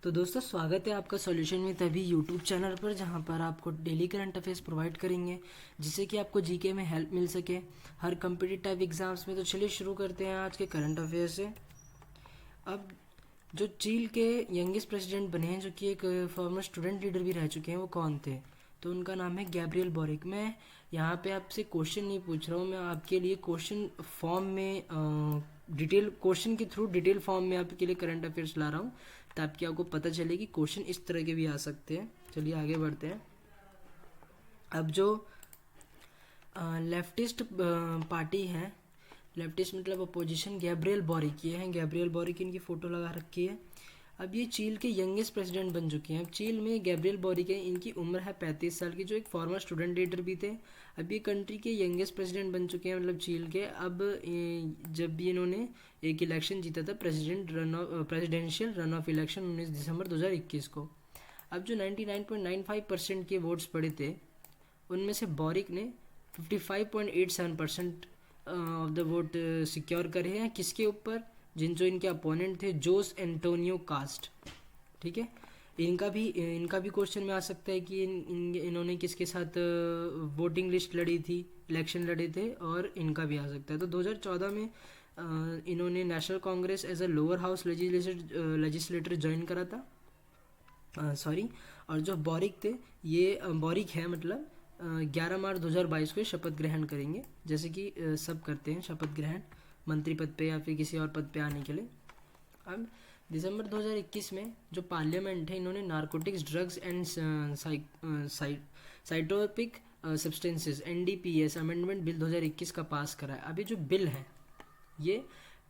तो दोस्तों स्वागत है आपका सॉल्यूशन में तभी यूट्यूब चैनल पर, जहां पर आपको डेली करंट अफेयर्स प्रोवाइड करेंगे जिससे कि आपको जीके में हेल्प मिल सके हर कम्पिटिटिव एग्जाम्स में। तो चलिए शुरू करते हैं आज के करंट अफेयर से। अब जो चील के यंगेस्ट प्रेसिडेंट बने हैं, जो कि एक फॉर्मर स्टूडेंट लीडर भी रह चुके हैं, वो कौन थे? तो उनका नाम है गैब्रियल बोरिक। मैं यहाँ पे आपसे क्वेश्चन नहीं पूछ रहा हूँ, मैं आपके लिए क्वेश्चन फॉर्म में डिटेल क्वेश्चन के थ्रू डिटेल फॉर्म में आपके लिए करंट अफेयर्स ला रहा हूँ, ताकि आपको पता चले कि क्वेश्चन इस तरह के भी आ सकते हैं। चलिए आगे बढ़ते हैं। अब जो लेफ्टिस्ट पार्टी है, लेफ्टिस्ट मतलब अपोजिशन, गैब्रियल बोरिक ये हैं। गैब्रियल बोरिक इनकी फ़ोटो लगा रखी है। अब ये चील के यंगेस्ट प्रेसिडेंट बन चुके हैं। अब चील में गैब्रियल बोरिक है, इनकी उम्र है 35 साल की, जो एक फॉर्मर स्टूडेंट लीडर भी थे। अब ये कंट्री के यंगेस्ट प्रेसिडेंट बन चुके हैं, मतलब चील के। अब जब भी इन्होंने एक इलेक्शन जीता था, प्रेसिडेंशियल रन ऑफ इलेक्शन 19 दिसंबर 2021 को। अब जो 99.95% के वोट्स पड़े थे, उनमें से बोरिक ने 55.87% ऑफ द वोट सिक्योर करे हैं। किसके ऊपर? जो इनके अपोनेंट थे, जोस एंटोनियो कास्ट। ठीक है, इनका भी क्वेश्चन में आ सकता है कि इन्होंने किसके साथ वोटिंग लिस्ट लड़ी थी, इलेक्शन लड़े थे, और इनका भी आ सकता है। तो 2014 में इन्होंने National Congress as a lower house legislator join करा था। सॉरी। और जो बोरिक थे, ये बोरिक है मतलब 11 मार्च 2022 को शपथ ग्रहण करेंगे, जैसे कि सब करते हैं शपथ ग्रहण मंत्री पद पे या फिर किसी और पद पे आने के लिए। अब दिसंबर 2021 में जो पार्लियामेंट है, इन्होंने narcotics, drugs and psychotropic substances NDPS amendment bill 2021 का पास करा है। अभी जो बिल है, ये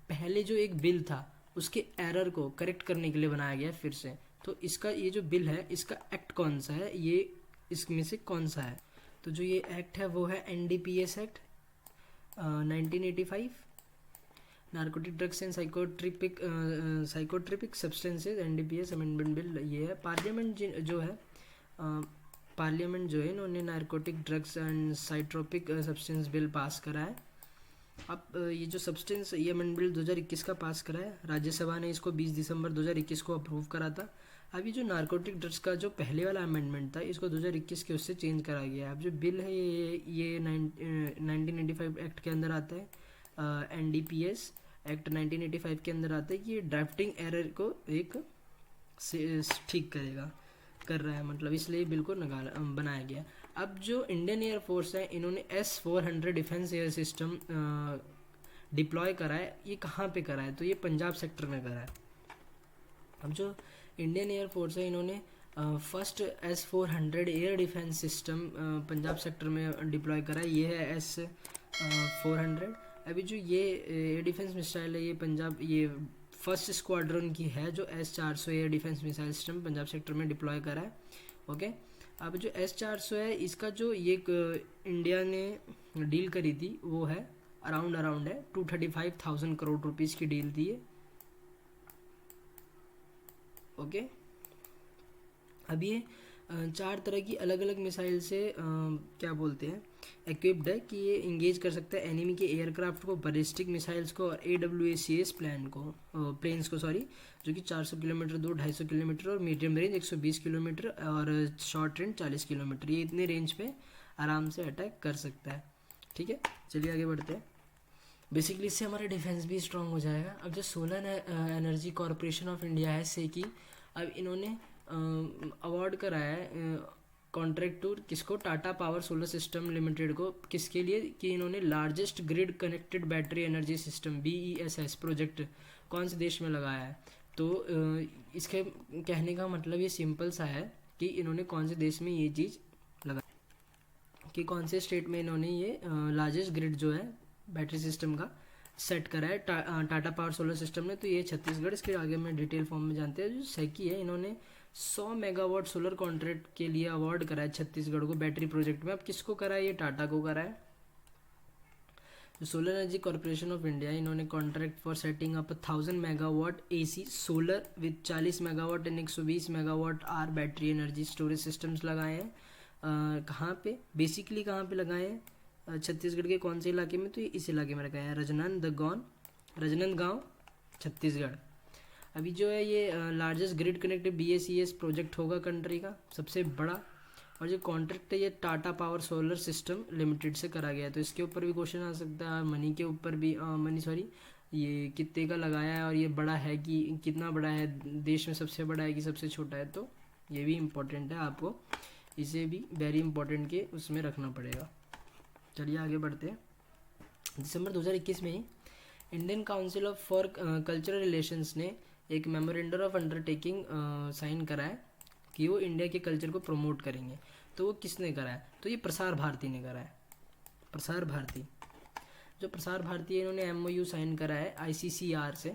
पहले जो एक बिल था उसके एरर को करेक्ट करने के लिए बनाया गया है फिर से। तो इसका ये जो बिल है, इसका एक्ट कौन सा है, ये इसमें से कौन सा है? तो जो ये एक्ट है वो है NDPS act 1985, narcotic drugs and psychotropic substances NDPS amendment bill. ये है पार्लियामेंट जो है इन्होंने narcotic drugs and psychotropic substance bill pass करा है। अब ये जो सब्सटेंस, ये अमेंडमेंट बिल 2021 का पास करा है, राज्यसभा ने इसको 20 दिसंबर 2021 को अप्रूव करा था। अभी जो नार्कोटिक ड्रग्स का जो पहले वाला अमेंडमेंट था, इसको 2021 के उससे चेंज करा गया है। अब जो बिल है ये 1985 एक्ट के अंदर आता है, NDPS एक्ट 1985 के अंदर आता है कि ये ड्राफ्टिंग एरर को एक ठीक कर रहा है, मतलब इसलिए बिल को बनाया गया। अब जो इंडियन एयरफोर्स है, इन्होंने S-400 defence air system deploy करा है। ये कहाँ पे करा है? तो ये पंजाब सेक्टर में करा है। अब जो इंडियन एयरफोर्स है, इन्होंने first S-400 air defence system Punjab sector में डिप्लॉय करा है। ये है S-400। अभी जो ये एयर डिफेंस मिसाइल है, ये फर्स्ट स्क्वाड्रन की है, जो S-400 air defence missile system Punjab sector में डिप्लॉय करा है। ओके। अब जो S-400 है, इसका जो ये इंडिया ने डील करी थी, वो है अराउंड है 235,000 करोड़ रुपीज़ की डील थी ये। ओके। अब ये 4 तरह की अलग अलग मिसाइल से क्या बोलते हैं, इक्विप्ड है कि ये इंगेज कर सकता है एनिमी के एयरक्राफ्ट को, बैलिस्टिक मिसाइल्स को, और AWACS प्लेन्स को, जो कि 400 किलोमीटर दूर 250 किलोमीटर, और मीडियम रेंज 120 किलोमीटर, और शॉर्ट रेंज 40 किलोमीटर। ये इतने रेंज पे आराम से अटैक कर सकता है। ठीक है, चलिए आगे बढ़ते हैं। बेसिकली इससे हमारा डिफेंस भी स्ट्रांग हो जाएगा। अब जो solar energy corporation of India है, SECI, अब इन्होंने अवार्ड कराया है कॉन्ट्रैक्ट टू किसको? Tata power solar system limited को। किसके लिए? कि इन्होंने largest grid connected battery energy system BESS project कौन से देश में लगाया है? तो इसके कहने का मतलब ये सिंपल सा है कि इन्होंने कौन से देश में ये चीज़ लगाया, कि कौन से स्टेट में इन्होंने ये लार्जेस्ट ग्रिड जो है बैटरी सिस्टम का सेट करा है टाटा पावर सोलर सिस्टम ने। तो ये छत्तीसगढ़, इसके आगे में डिटेल फॉर्म में जानते हैं। जो SECI है, इन्होंने 100 मेगावाट सोलर कॉन्ट्रैक्ट के लिए अवार्ड करा है छत्तीसगढ़ को बैटरी प्रोजेक्ट में। अब किसको करा है? ये टाटा को करा है। जो solar energy corporation of India, इन्होंने contract for setting up 1000 megawatt AC solar with 40 megawatt and 120 megawatt hour battery energy storage systems लगाए हैं। कहाँ पे? बेसिकली कहाँ पे लगाए हैं? छत्तीसगढ़ के कौन से इलाके में? तो ये इस इलाके में लगाया है, राजनांदगांव, छत्तीसगढ़। अभी जो है ये largest grid connected BACS project होगा कंट्री का सबसे बड़ा, और जो कॉन्ट्रैक्ट है ये Tata power solar system limited से करा गया है। तो इसके ऊपर भी क्वेश्चन आ सकता है, मनी के ऊपर भी, मनी सॉरी, ये कितने का लगाया है और ये बड़ा है कि कितना बड़ा है, देश में सबसे बड़ा है कि सबसे छोटा है, तो ये भी इम्पोर्टेंट है, आपको इसे भी वेरी इंपॉर्टेंट के उसमें रखना पड़ेगा। चलिए आगे बढ़ते हैं। दिसंबर 2021 में ही Indian council of for cultural relations ने एक मेमोरेंडम ऑफ अंडरटेकिंग साइन करा है कि वो इंडिया के कल्चर को प्रमोट करेंगे। तो वो किसने करा है? तो ये प्रसार भारती ने करा है। प्रसार भारती, जो प्रसार भारती है, इन्होंने MOU साइन करा है ICCR से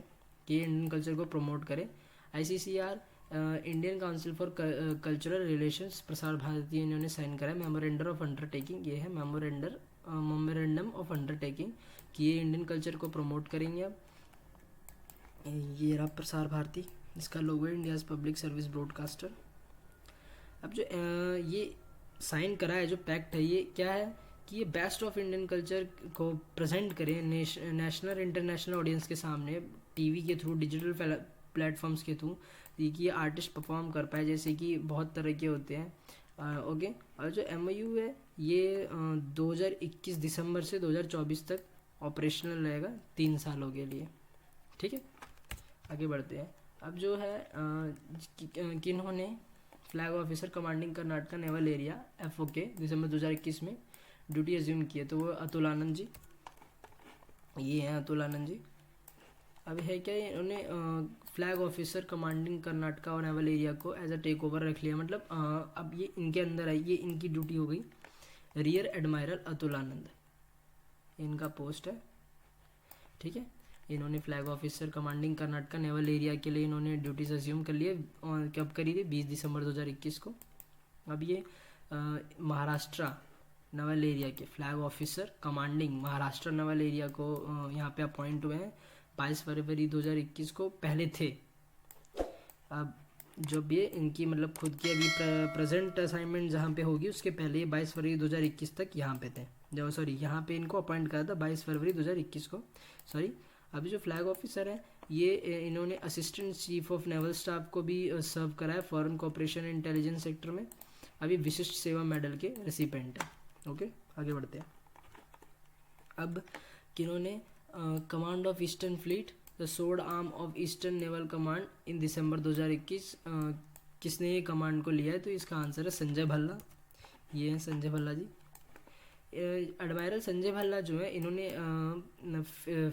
कि इंडियन कल्चर को प्रमोट करे। ICCR Indian council for cultural relations, Prasar Bharati इन्होंने साइन करा है मेमोरेंडम ऑफ अंडरटेकिंग। ये है मेमोरेंडम ऑफ अंडरटेकिंग कि ये इंडियन कल्चर को प्रमोट करेंगे। अब ये रहा प्रसार भारती, इसका लोगो है इंडियाज़ पब्लिक सर्विस ब्रॉडकास्टर। अब जो ये साइन करा है, जो पैक्ट है, ये क्या है कि ये बेस्ट ऑफ इंडियन कल्चर को प्रेजेंट करें नेशनल इंटरनेशनल ऑडियंस के सामने, टीवी के थ्रू, डिजिटल प्लेटफॉर्म्स के थ्रू, कि ये आर्टिस्ट परफॉर्म कर पाए, जैसे कि बहुत तरह के होते हैं। ओके, और जो MOU है ये 2021 दिसंबर से 2024 तक ऑपरेशनल रहेगा, 3 सालों के लिए। ठीक है, आगे बढ़ते हैं। अब जो है किन्होंने flag officer commanding Karnataka naval area FOK दिसंबर 2021 में ड्यूटी एज्यूम की है, तो वो अतुल आनंद जी, ये हैं अतुल आनंद जी। अब है क्या, इन्होंने फ्लैग ऑफिसर कमांडिंग कर्नाटका और नेवल एरिया को एज अ टेक ओवर रख लिया, मतलब अब ये इनके अंदर है, ये इनकी ड्यूटी हो गई। रियर एडमायरल अतुल आनंद इनका पोस्ट है। ठीक है, इन्होंने flag officer commanding Karnataka naval area के लिए इन्होंने ड्यूटीज अज्यूम कर लिए, और कब करी थी? 20 दिसंबर 2021 को। अब ये महाराष्ट्र नवल एरिया के flag officer commanding Maharashtra Naval area को यहाँ पे अपॉइंट हुए हैं 22 फरवरी 2021 को। पहले थे, अब जब ये इनकी मतलब खुद की अभी प्रेजेंट असाइनमेंट जहाँ पे होगी उसके पहले ये 22 फरवरी 2021 तक यहाँ पे थे, जो सॉरी यहाँ पे इनको अपॉइंट करा था 22 फरवरी 2021 को, सॉरी। अभी जो फ्लैग ऑफिसर है ये इन्होंने assistant chief of naval staff को भी सर्व करा है फॉरेन कोऑपरेशन इंटेलिजेंस सेक्टर में। अभी विशिष्ट सेवा मेडल के रेसिपेंट है। ओके, आगे बढ़ते हैं। अब किन्होंने command of eastern fleet, the sword arm of eastern naval command in December 2021, किसने ये कमांड को लिया है? तो इसका आंसर है संजय भल्ला। ये हैं संजय भल्ला जी। एडमायरल संजय भल्ला जो है, इन्होंने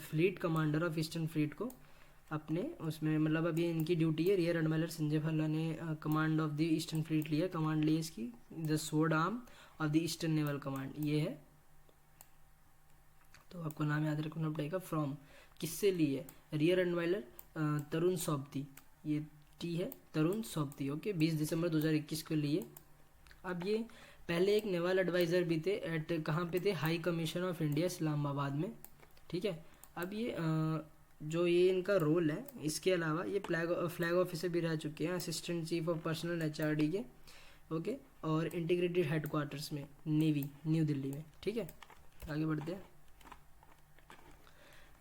fleet commander of eastern fleet को अपने उसमें, मतलब अभी इनकी ड्यूटी है। रियर एडमायरल संजय भल्ला ने command of the eastern fleet लिया, कमांड ली इसकी, the sword arm of the eastern naval command, ये है। तो आपको नाम याद रखना पड़ेगा। फ्रॉम किससे ली है? रियर एडमायरल तरुण सोबती, ये टी है तरुण सोबती। ओके, 20 दिसंबर 2021 को लिए। अब ये पहले एक नेवल एडवाइज़र भी थे, एट कहाँ पे थे? High commission of India Islamabad में। ठीक है, अब ये जो ये इनका रोल है, इसके अलावा ये फ्लैग ऑफिसर भी रह चुके हैं, assistant chief of personal HRD के। ओके, और इंटीग्रेटेड हेडक्वार्टर्स में नेवी न्यू दिल्ली में। ठीक है, आगे बढ़ते हैं।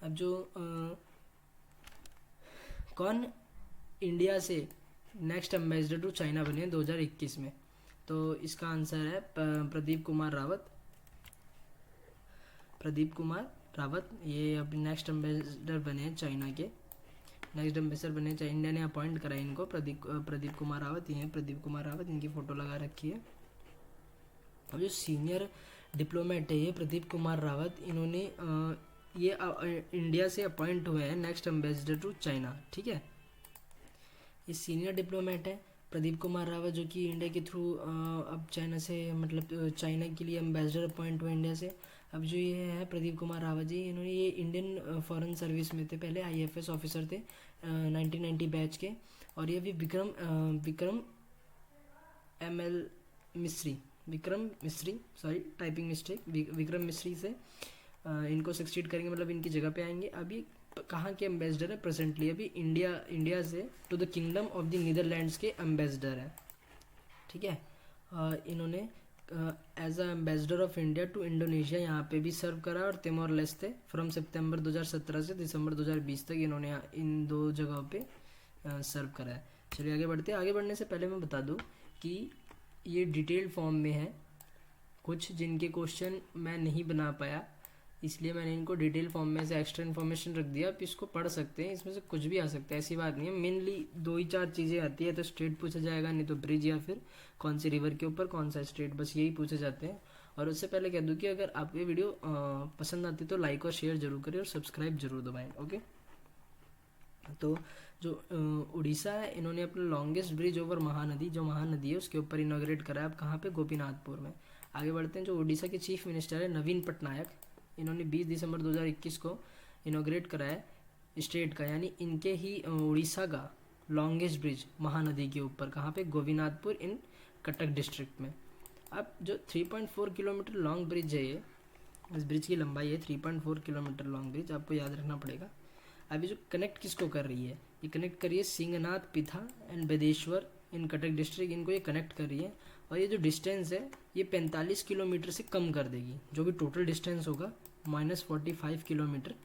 अब जो कौन इंडिया से नेक्स्ट एम्बेसडर टू चाइना बने 2021 में? तो इसका आंसर है प्रदीप कुमार रावत। प्रदीप कुमार रावत ये अभी नेक्स्ट एम्बेसडर बने हैं चाइना के, नेक्स्ट एम्बेसडर बने हैं। इंडिया ने अपॉइंट करा इनको, प्रदीप कुमार रावत। ये हैं प्रदीप कुमार रावत, इनकी फ़ोटो लगा रखी है। अब जो सीनियर डिप्लोमेट है ये प्रदीप कुमार रावत, इन्होंने ये इंडिया से अपॉइंट हुए हैं नेक्स्ट एम्बेसडर टू चाइना। ठीक है, ये सीनियर डिप्लोमेट है प्रदीप कुमार रावत, जो कि इंडिया के थ्रू अब चाइना से, मतलब चाइना के लिए एम्बेसडर अपॉइंट हुए इंडिया से। अब जो ये है प्रदीप कुमार रावत जी, इन्होंने ये इंडियन फॉरेन सर्विस में थे, पहले IFS ऑफिसर थे 1990 बैच के। और ये भी विक्रम ML मिस्री, Vikram Misri, sorry typing mistake, Vikram Misri से इनको सक्सीड करेंगे, मतलब इनकी जगह पे आएंगे। अभी कहाँ के एम्बेसडर है प्रेजेंटली? अभी इंडिया से to the Kingdom of the Netherlands के एम्बेसडर है। ठीक है, इन्होंने as a ambassador of India to Indonesia यहाँ पे भी सर्व करा, और तिमोर लेस्ते फ्रॉम सितंबर 2017 से दिसंबर 2020 तक इन्होंने इन 2 जगहों पे सर्व करा है। चलिए आगे बढ़ते हैं। आगे बढ़ने से पहले मैं बता दूं कि ये डिटेल्ड फॉर्म में है, कुछ जिनके क्वेश्चन मैं नहीं बना पाया इसलिए मैंने इनको डिटेल फॉर्म में से एक्स्ट्रा इन्फॉर्मेशन रख दिया। आप इसको पढ़ सकते हैं, इसमें से कुछ भी आ सकता है, ऐसी बात नहीं है। मेनली 2 ही 4 चीज़ें आती है, तो स्टेट पूछा जाएगा, नहीं तो ब्रिज या फिर कौन सी रिवर के ऊपर कौन सा स्टेट, बस यही पूछे जाते हैं। और उससे पहले कह दूँ कि अगर आपको ये वीडियो पसंद आती है तो लाइक और शेयर जरूर करें और सब्सक्राइब जरूर दबाएँ। ओके, तो जो उड़ीसा है, इन्होंने अपना लॉन्गेस्ट ब्रिज ओवर महानदी, जो महानदी है उसके ऊपर इनॉग्रेट करा है। अब कहाँ पे? गोपीनाथपुर में। आगे बढ़ते हैं। जो उड़ीसा के चीफ मिनिस्टर है नवीन पटनायक, इन्होंने 20 दिसंबर 2021 को इनॉग्रेट करा है स्टेट का, यानी इनके ही उड़ीसा का लॉन्गेस्ट ब्रिज महानदी के ऊपर। कहाँ पे? गोपीनाथपुर इन कटक डिस्ट्रिक्ट में। अब जो 3.4 किलोमीटर लॉन्ग ब्रिज है, ये इस ब्रिज की लंबाई है 3.4 किलोमीटर लॉन्ग ब्रिज, आपको याद रखना पड़ेगा। अभी जो कनेक्ट किसको कर रही है? ये कनेक्ट कर रही है Singhanath, Pitha and Bedeshwar in Cuttack district, इनको ये कनेक्ट कर रही है। और ये जो डिस्टेंस है ये 45 किलोमीटर से कम कर देगी, जो भी टोटल डिस्टेंस होगा -45 किलोमीटर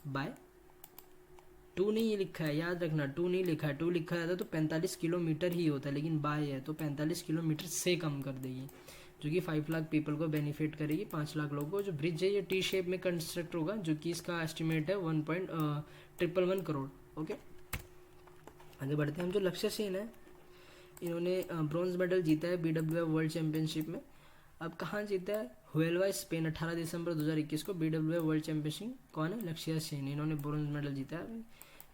बाय 2 नहीं ये लिखा है, याद रखना 2 नहीं लिखा है, 2 लिखा रहता तो 45 किलोमीटर ही होता है, लेकिन बाय है तो 45 किलोमीटर से कम कर देगी, जो कि 5 लाख पीपल को बेनिफिट करेगी, 5 लाख लोगों को। जो ब्रिज है ये टी शेप में कंस्ट्रक्ट होगा, जो कि इसका एस्टिमेट है 1.111 करोड़। ओके, आगे बढ़ते हैं हम। जो लक्ष्य सेन है, इन्होंने ब्रॉन्ज मेडल जीता है BWF वर्ल्ड चैंपियनशिप में। अब कहाँ जीता है? हुएल्वा, स्पेन, 18 दिसंबर 2021 को BWF वर्ल्ड चैंपियनशिप। कौन है? लक्ष्य सेन, इन्होंने ब्रॉन्ज मेडल जीता है।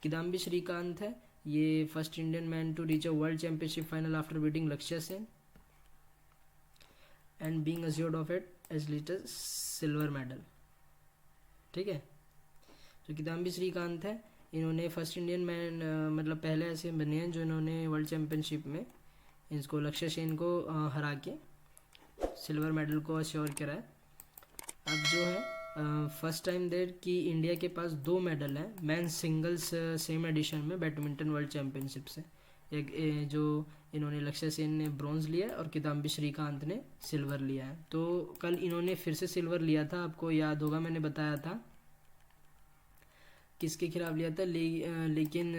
किदाम्बी श्रीकांत है, ये first Indian man to reach a world championship final after beating Lakshya Sen and being assured of it as latest silver medal. ठीक है, जो किदाम्बी श्रीकांत है, इन्होंने फर्स्ट इंडियन मैन मतलब पहले ऐसे बने हैं जो इन्होंने वर्ल्ड चैंपियनशिप में इसको लक्ष्य सेन को हरा के सिल्वर मेडल को अश्योर करा है। अब जो है फर्स्ट टाइम देर कि इंडिया के पास 2 मेडल हैं मैन सिंगल्स सेम एडिशन में बैडमिंटन वर्ल्ड चैंपियनशिप से। एक जो इन्होंने लक्ष्य सेन ने ब्रॉन्ज लिया है और किदाम्बी श्रीकांत ने सिल्वर लिया है। तो कल इन्होंने फिर से सिल्वर लिया था, आपको याद होगा मैंने बताया था किसके खिलाफ लिया था, लेकिन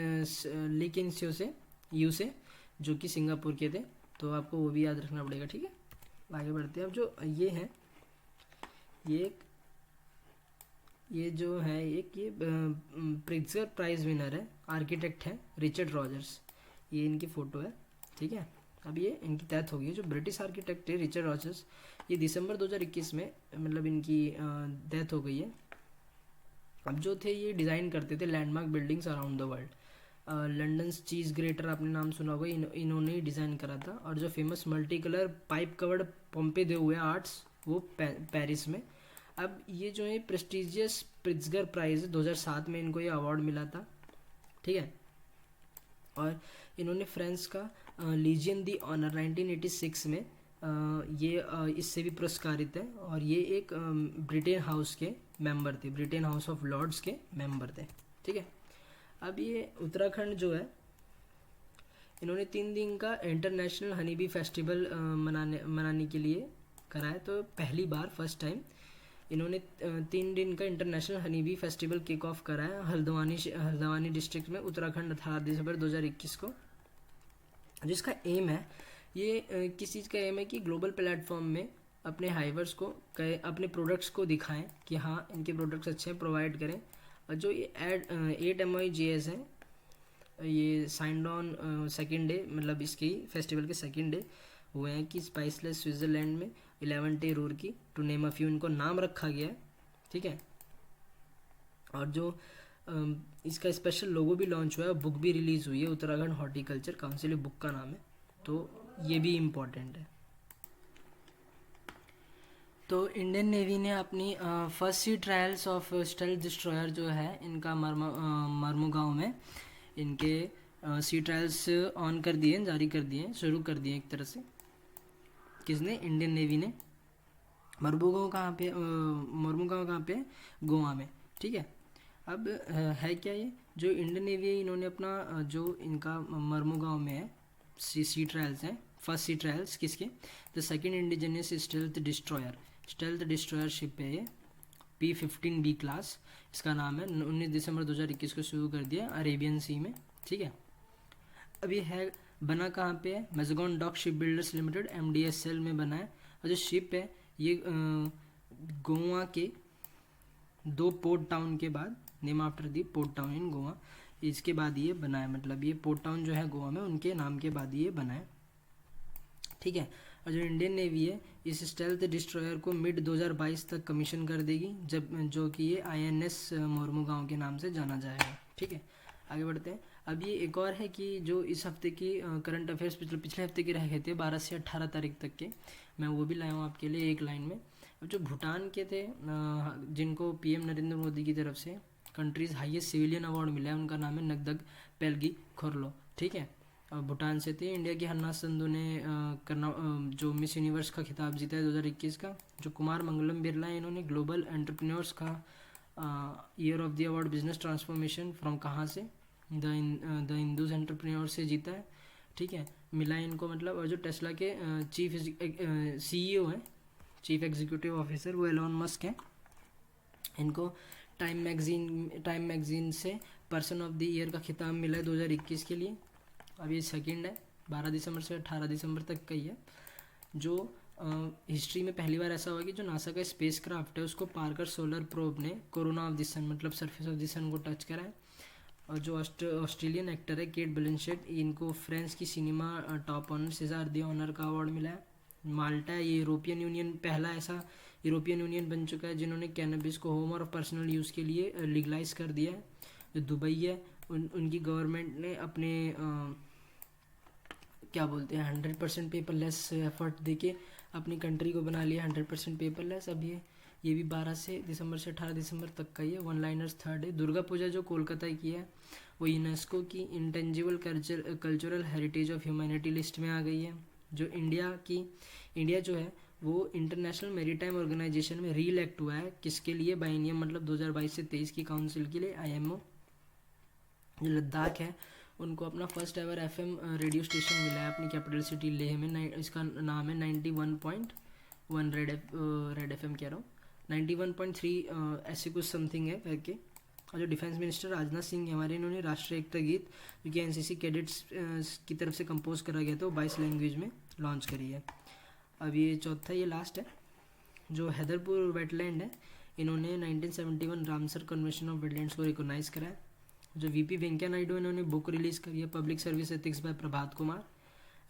यू से जो कि सिंगापुर के थे, तो आपको वो भी याद रखना पड़ेगा। ठीक है, आगे बढ़ते हैं। अब जो ये है ये जो है एक ये प्रिट्जर प्राइज विनर है, आर्किटेक्ट है रिचर्ड रॉजर्स, ये इनकी फ़ोटो है। ठीक है, अब ये इनकी डेथ हो गई है। जो ब्रिटिश आर्किटेक्ट है रिचर्ड रॉजर्स, ये दिसंबर 2021 में मतलब इनकी डेथ हो गई है। अब जो थे ये डिज़ाइन करते थे landmark buildings around the world. London cheese greater आपने नाम सुना होगा, इन्होंने ही डिज़ाइन करा था। और जो famous multi colour pipe covered पोम्पे दे हुए आर्ट्स, वो पेरिस में। अब ये जो है प्रेस्टिजियस प्रिट्जगर प्राइज़ 2007 में इनको ये अवार्ड मिला था। ठीक है, और इन्होंने फ्रांस का लीजियन दी ऑनर 1986 में ये इससे भी पुरस्कारित है। और ये एक ब्रिटेन हाउस के मेंबर थे, ब्रिटेन हाउस ऑफ लॉर्ड्स के मेंबर थे। ठीक है, अब ये उत्तराखंड जो है, इन्होंने 3 दिन का इंटरनेशनल हनी बी फेस्टिवल मनाने के लिए करा है। तो पहली बार फर्स्ट टाइम इन्होंने 3 दिन का international honey bee festival kick off करा है हल्द्वानी डिस्ट्रिक्ट में, उत्तराखंड 18 दिसंबर 2021 को। जिसका एम है, ये किस चीज़ का एम है कि ग्लोबल प्लेटफॉर्म में अपने हाइवर्स को अपने प्रोडक्ट्स को दिखाएं कि हाँ इनके प्रोडक्ट्स अच्छे हैं, प्रोवाइड करें। और जो ये 8 MOIGS हैं, ये साइंड ऑन सेकेंड डे, मतलब इसकी फेस्टिवल के सेकेंड डे हुए हैं कि स्पाइसलेस स्विट्ज़रलैंड में 11 डे रूरकी टू नेम अ फ्यू, इनको नाम रखा गया है। ठीक है, और जो इसका स्पेशल लोगो भी लॉन्च हुआ है, बुक भी रिलीज़ हुई है, उत्तराखंड हॉर्टिकल्चर काउंसिल बुक का नाम है, तो ये भी इम्पॉर्टेंट है। तो इंडियन नेवी ने अपनी first sea trials of stealth destroyer जो है इनका मरमुगांव में इनके सी ट्रायल्स ऑन कर दिए, जारी कर दिए, शुरू कर दिए एक तरह से। किसने? इंडियन नेवी ने। मरमुगांव कहाँ पे? गोवा में। ठीक है, अब है क्या ये जो इंडियन नेवी है, इन्होंने अपना जो इनका मरमुगांव में है सी ट्रायल्स हैं, फर्स्ट सी ट्रायल्स किसके? The second indigenous stealth destroyer ship है ये, P-15B क्लास इसका नाम है, 19 दिसंबर 2021 को शुरू कर दिया अरेबियन सी में। ठीक है, अब ये है बना कहाँ पे है, Mazagon dock shipbuilders limited MDSL में बना है। और जो शिप है ये गोवा के 2 पोर्ट टाउन के बाद, name after the port town in Goa, इसके बाद ये बना है, मतलब ये पोर्ट टाउन जो है गोवा में उनके नाम के बाद ये बना है। ठीक है, और जो इंडियन नेवी है इस स्टेल्थ डिस्ट्रॉयर को मिड 2022 तक कमीशन कर देगी, जब जो कि ये INS मोरमुगांव के नाम से जाना जाएगा। ठीक है, आगे बढ़ते हैं। अब ये एक और है कि जो इस हफ्ते की करंट अफेयर्स पिछले हफ्ते की रहे थे 12 से 18 तारीख तक के, मैं वो भी लाया हूँ आपके लिए एक लाइन में। अब जो भूटान के थे जिनको PM नरेंद्र मोदी की तरफ से कंट्रीज़ हाईएस्ट सिविलियन अवार्ड मिला है, उनका नाम है नगदग पेल्गी खोरलो। ठीक है, भूटान से थे। इंडिया की हन्ना संधू ने जो मिस यूनिवर्स का खिताब जीता है 2021 का। जो कुमार मंगलम बिरला है, इन्होंने ग्लोबल एंटरप्रेन्योर्स का year of the award business transformation from कहाँ से, द हिंदूज एंटरप्रेन्योर से जीता है। ठीक है, मिला है इनको, मतलब। और जो टेस्ला के चीफ CEO हैं, चीफ एग्जीक्यूटिव ऑफिसर, वो एलोन मस्क हैं। इनको टाइम मैगजीन से पर्सन ऑफ द ईयर का खिताब मिला है 2021 के लिए। अब ये सेकंड है, 12 दिसंबर से 18 दिसंबर तक का ही है। जो हिस्ट्री में पहली बार ऐसा हुआ कि जो नासा का स्पेस क्राफ्ट है उसको पार्कर सोलर प्रोब ने कोरोना ऑफ द सन, मतलब सरफेस ऑफ द सन को टच करा है। और जो ऑस्ट्रेलियन एक्टर है केट ब्लिंशेट, इनको फ्रांस की सिनेमा टॉप ऑनर सेजार दी ऑनर का अवार्ड मिला है। माल्टा, ये यूरोपियन यूनियन, पहला ऐसा यूरोपियन यूनियन बन चुका है जिन्होंने कैनबिस को होम और पर्सनल यूज़ के लिए लीगलाइज कर दिया है। जो दुबई है, उनकी गवर्नमेंट ने अपने क्या बोलते हैं 100% पेपरलेस एफर्ट देके अपनी कंट्री को बना लिया 100% पेपरलेस। अब ये भी 12 से दिसंबर से 18 दिसंबर तक का ही है। वन लाइनर्स थर्ड है। दुर्गा पूजा जो कोलकाता की है वो यूनेस्को की intangible cultural heritage of humanity list में आ गई है। जो इंडिया जो है वो इंटरनेशनल मैरीटाइम ऑर्गेनाइजेशन में री-इलेक्ट हुआ है, किसके लिए, बाइनियम मतलब 2022 से 23 की काउंसिल के लिए, IMO। जो लद्दाख है उनको अपना first ever FM radio station मिला है अपनी कैपिटल सिटी लेह में। इसका नाम है 91.1 रेड FM कह रहा हूँ, 91.3 ऐसे कुछ समथिंग है करके। और जो डिफेंस मिनिस्टर राजनाथ सिंह है हमारे, इन्होंने राष्ट्रीय एकता गीत जो कि NCC कैडेट्स की तरफ से कंपोज करा गया था वो 22 लैंग्वेज में लॉन्च करी है। अब ये चौथा, ये लास्ट है। जो हैदरपुर वेटलैंड है, इन्होंने 1971 रामसर कन्वेंशन ऑफ वेटलैंड्स को रिकॉग्नाइज करा है। जो VP वेंकैया नायडू, इन्होंने बुक रिलीज़ करी है public service ethics bye Prabhat Kumar.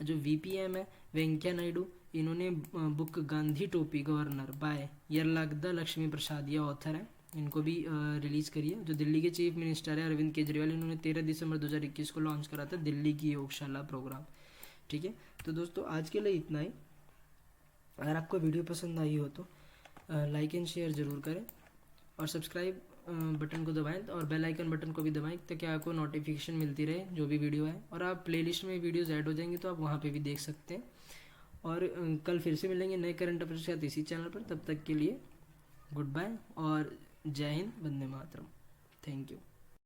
जो VPM है वेंकैया नायडू, इन्होंने बुक गांधी टोपी गवर्नर बाय यरलागदा लक्ष्मी प्रसाद, ये ऑथर है, इनको भी रिलीज़ करी है। जो दिल्ली के चीफ मिनिस्टर है अरविंद केजरीवाल, इन्होंने 13 दिसंबर 2021 को लॉन्च करा था दिल्ली की योगशाला प्रोग्राम। ठीक है, तो दोस्तों आज के लिए इतना ही। अगर आपको वीडियो पसंद आई हो तो लाइक एंड शेयर ज़रूर करें और सब्सक्राइब बटन को दबाएं और बेल आइकन बटन को भी दबाएं ताकि आपको नोटिफिकेशन मिलती रहे जो भी वीडियो है। और आप प्लेलिस्ट में वीडियोज़ ऐड हो जाएंगे तो आप वहाँ पे भी देख सकते हैं। और कल फिर से मिलेंगे नए करंट अफेयर्स के साथ इसी चैनल पर। तब तक के लिए गुड बाय और जय हिंद, वंदे मातरम। Thank you.